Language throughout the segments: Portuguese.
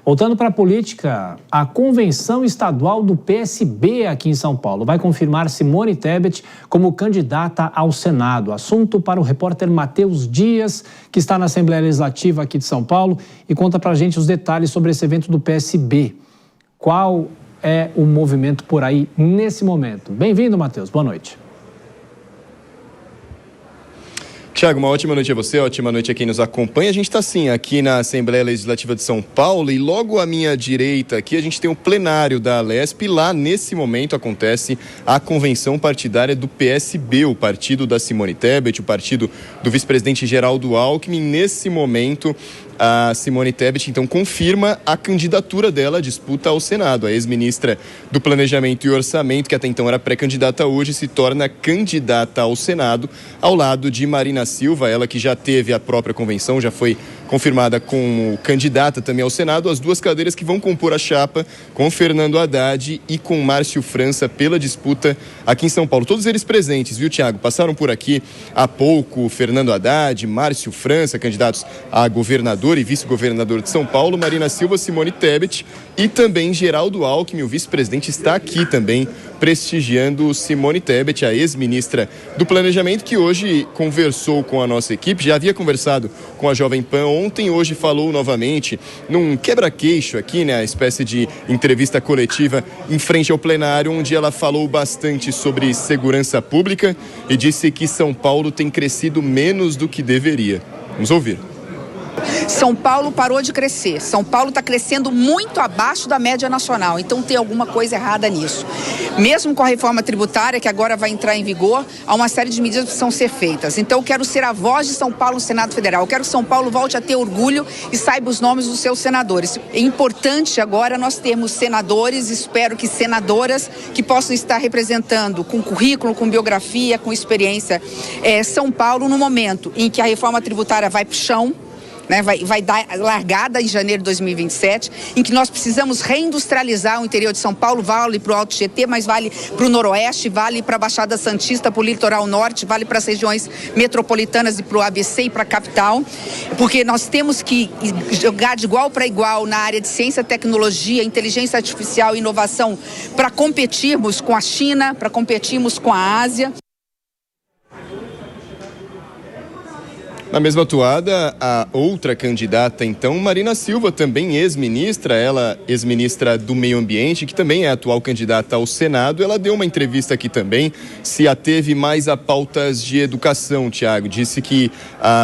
Voltando para a política, a convenção estadual do PSB aqui em São Paulo vai confirmar Simone Tebet como candidata ao Senado. Assunto para o repórter Matheus Dias, que está na Assembleia Legislativa aqui de São Paulo e conta para a gente os detalhes sobre esse evento do PSB. Qual é o movimento por aí nesse momento? Bem-vindo, Matheus. Boa noite. Tiago, uma ótima noite a você, ótima noite a quem nos acompanha. A gente está sim aqui na Assembleia Legislativa de São Paulo e logo à minha direita aqui a gente tem o plenário da Alesp. Lá nesse momento acontece a convenção partidária do PSB, o partido da Simone Tebet, o partido do vice-presidente Geraldo Alckmin. Nesse momento a Simone Tebet, então, confirma a candidatura dela à disputa ao Senado. A ex-ministra do Planejamento e Orçamento, que até então era pré-candidata, hoje se torna candidata ao Senado, ao lado de Marina Silva, ela que já teve a própria convenção, já foi confirmada como candidata também ao Senado. As duas cadeiras que vão compor a chapa com Fernando Haddad e com Márcio França pela disputa aqui em São Paulo. Todos eles presentes, viu, Tiago? Passaram por aqui há pouco Fernando Haddad, Márcio França, candidatos a governador e vice-governador de São Paulo, Marina Silva, Simone Tebet e também Geraldo Alckmin, o vice-presidente, está aqui também prestigiando Simone Tebet, a ex-ministra do Planejamento, que hoje conversou com a nossa equipe, já havia conversado com a Jovem Pan ontem, hoje falou novamente num quebra-queixo aqui, né, a espécie de entrevista coletiva em frente ao plenário, onde ela falou bastante sobre segurança pública e disse que São Paulo tem crescido menos do que deveria. Vamos ouvir. São Paulo parou de crescer. São Paulo está crescendo muito abaixo da média nacional. Então tem alguma coisa errada nisso. Mesmo com a reforma tributária, que agora vai entrar em vigor, há uma série de medidas que precisam ser feitas. Então eu quero ser a voz de São Paulo no Senado Federal. Eu quero que São Paulo volte a ter orgulho e saiba os nomes dos seus senadores. É importante agora nós termos senadores, espero que senadoras, que possam estar representando com currículo, com biografia, com experiência, São Paulo no momento em que a reforma tributária vai para o chão, né, vai dar largada em janeiro de 2027, em que nós precisamos reindustrializar o interior de São Paulo, vale para o Alto Tietê, mas vale para o Noroeste, vale para a Baixada Santista, para o Litoral Norte, vale para as regiões metropolitanas e para o ABC e para a capital, porque nós temos que jogar de igual para igual na área de ciência, tecnologia, inteligência artificial e inovação para competirmos com a China, para competirmos com a Ásia. Na mesma toada, a outra candidata, então, Marina Silva, também ex-ministra, ela ex-ministra do Meio Ambiente, que também é atual candidata ao Senado, ela deu uma entrevista aqui também, se ateve mais a pautas de educação, Tiago. Disse que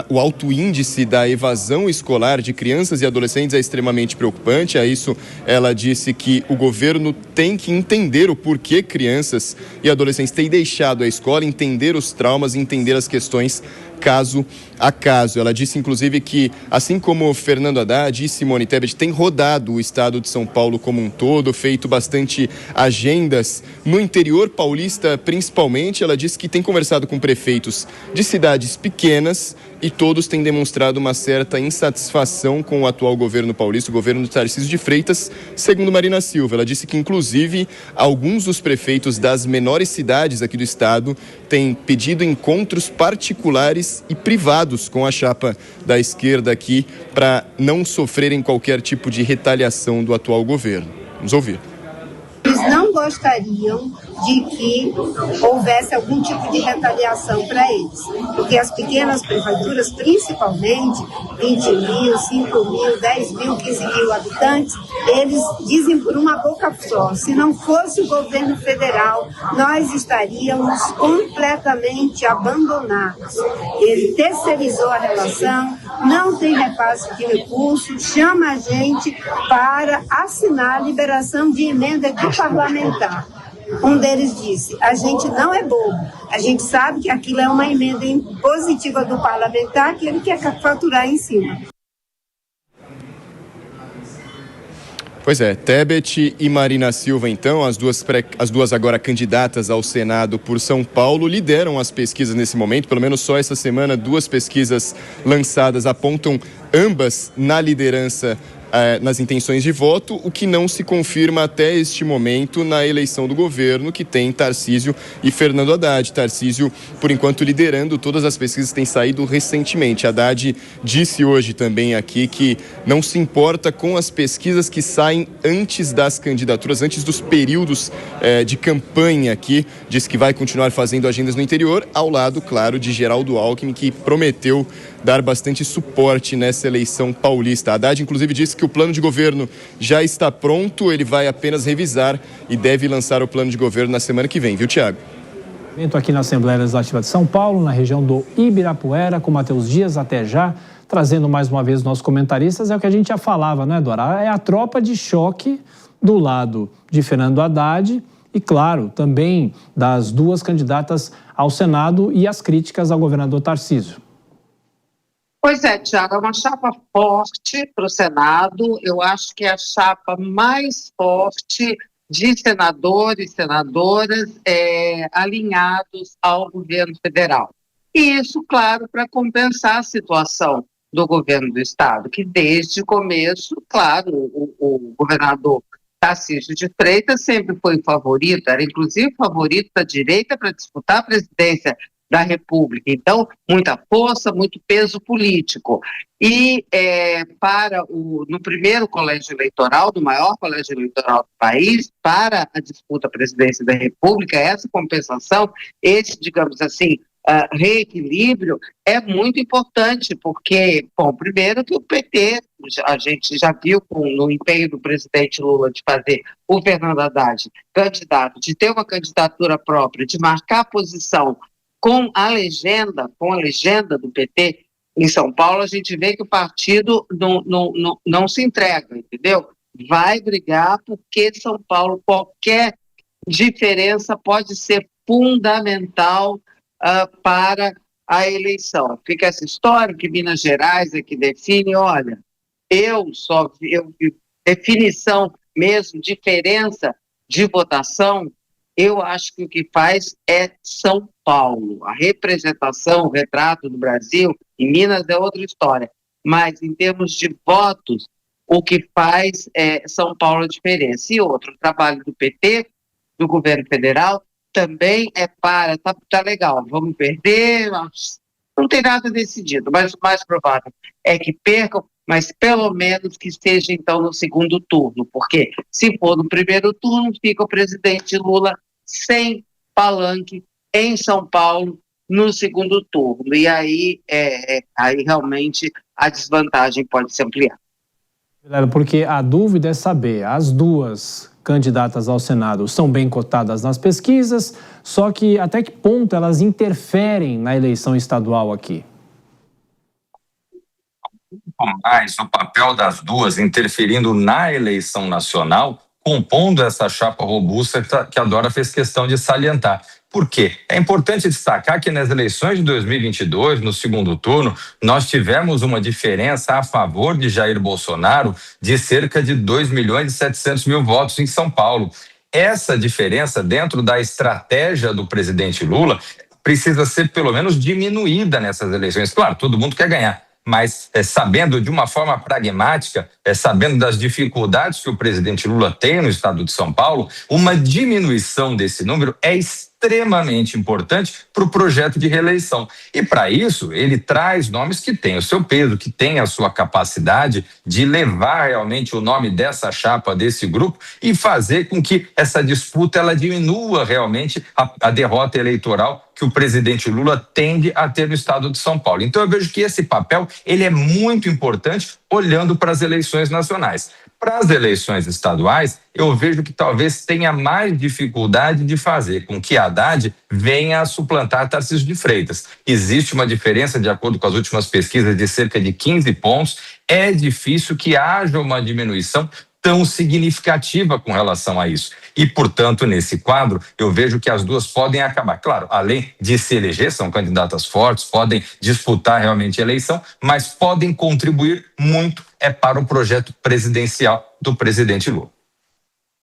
o alto índice da evasão escolar de crianças e adolescentes é extremamente preocupante. A isso, ela disse que o governo tem que entender o porquê crianças e adolescentes têm deixado a escola, entender os traumas, entender as questões caso a caso. Ela disse, inclusive, que, assim como Fernando Haddad e Simone Tebet têm rodado o estado de São Paulo como um todo, feito bastante agendas no interior paulista, principalmente, ela disse que tem conversado com prefeitos de cidades pequenas e todos têm demonstrado uma certa insatisfação com o atual governo paulista, o governo do Tarcísio de Freitas, segundo Marina Silva. Ela disse que, inclusive, alguns dos prefeitos das menores cidades aqui do estado têm pedido encontros particulares e privados com a chapa da esquerda aqui para não sofrerem qualquer tipo de retaliação do atual governo. Vamos ouvir. Eles não gostariam de que houvesse algum tipo de retaliação para eles, porque as pequenas prefeituras, principalmente 20 mil, 5 mil, 10 mil, 15 mil habitantes, eles dizem por uma boca só, se não fosse o governo federal, nós estaríamos completamente abandonados. Ele terceirizou a relação, não tem repasse de recursos, chama a gente para assinar a liberação de emenda de parlamentar. Um deles disse, a gente não é bobo, a gente sabe que aquilo é uma emenda impositiva do parlamentar que ele quer faturar em cima. Pois é, Tebet e Marina Silva, então, as duas agora candidatas ao Senado por São Paulo, lideram as pesquisas nesse momento, pelo menos só essa semana, duas pesquisas lançadas apontam ambas na liderança nas intenções de voto, o que não se confirma até este momento na eleição do governo, que tem Tarcísio e Fernando Haddad. Tarcísio, por enquanto, liderando todas as pesquisas que têm saído recentemente. Haddad disse hoje também aqui que não se importa com as pesquisas que saem antes das candidaturas, antes dos períodos de campanha aqui. Diz que vai continuar fazendo agendas no interior, ao lado, claro, de Geraldo Alckmin, que prometeu dar bastante suporte nessa eleição paulista. Haddad, inclusive, disse que o plano de governo já está pronto, ele vai apenas revisar e deve lançar o plano de governo na semana que vem, viu, Tiago? Evento aqui na Assembleia Legislativa de São Paulo, na região do Ibirapuera, com Matheus Dias, até já, trazendo mais uma vez os nossos comentaristas. É o que a gente já falava, né, Dora? É a tropa de choque do lado de Fernando Haddad e, claro, também das duas candidatas ao Senado e as críticas ao governador Tarcísio. Pois é, Tiago, é uma chapa forte para o Senado. Eu acho que é a chapa mais forte de senadores e senadoras alinhados ao governo federal. E isso, claro, para compensar a situação do governo do Estado, que desde o começo, claro, o governador Tarcísio de Freitas sempre foi favorito, era inclusive favorito da direita para disputar a presidência da República. Então, muita força, muito peso político. E no primeiro colégio eleitoral, do maior colégio eleitoral do país, para a disputa à presidência da República, essa compensação, esse, digamos assim, reequilíbrio é muito importante, porque, bom, primeiro que o PT, a gente já viu no empenho do presidente Lula de fazer o Fernando Haddad candidato, de ter uma candidatura própria, de marcar posição com a legenda do PT em São Paulo, a gente vê que o partido não se entrega, entendeu? Vai brigar, porque São Paulo, qualquer diferença pode ser fundamental para a eleição. Fica essa história que Minas Gerais é que define, olha, definição mesmo, diferença de votação, eu acho que o que faz é São Paulo. A representação, o retrato do Brasil, em Minas é outra história. Mas, em termos de votos, o que faz é São Paulo a diferença. E outro, trabalho do PT, do governo federal, também tá legal, vamos perder, não tem nada decidido, mas o mais provável é que percam, mas pelo menos que esteja então no segundo turno, porque se for no primeiro turno, fica o presidente Lula sem palanque em São Paulo no segundo turno, e aí realmente a desvantagem pode se ampliar. Porque a dúvida é saber, as duas candidatas ao Senado são bem cotadas nas pesquisas, só que até que ponto elas interferem na eleição estadual aqui? Mais o papel das duas interferindo na eleição nacional, compondo essa chapa robusta que a Dora fez questão de salientar. Por quê? É importante destacar que nas eleições de 2022, no segundo turno, nós tivemos uma diferença a favor de Jair Bolsonaro de cerca de 2.700.000 votos em São Paulo. Essa diferença, dentro da estratégia do presidente Lula, precisa ser pelo menos diminuída nessas eleições. Claro, todo mundo quer ganhar, mas sabendo de uma forma pragmática, sabendo das dificuldades que o presidente Lula tem no estado de São Paulo, uma diminuição desse número é extremamente importante para o projeto de reeleição. E para isso, ele traz nomes que têm o seu peso, que têm a sua capacidade de levar realmente o nome dessa chapa, desse grupo, e fazer com que essa disputa ela diminua realmente a derrota eleitoral que o presidente Lula tende a ter no estado de São Paulo. Então eu vejo que esse papel ele é muito importante olhando para as eleições nacionais. Para as eleições estaduais, eu vejo que talvez tenha mais dificuldade de fazer com que Haddad venha a suplantar Tarcísio de Freitas. Existe uma diferença, de acordo com as últimas pesquisas, de cerca de 15 pontos. É difícil que haja uma diminuição tão significativa com relação a isso. E, portanto, nesse quadro, eu vejo que as duas podem acabar. Claro, além de se eleger, são candidatas fortes, podem disputar realmente a eleição, mas podem contribuir muito para o projeto presidencial do presidente Lula.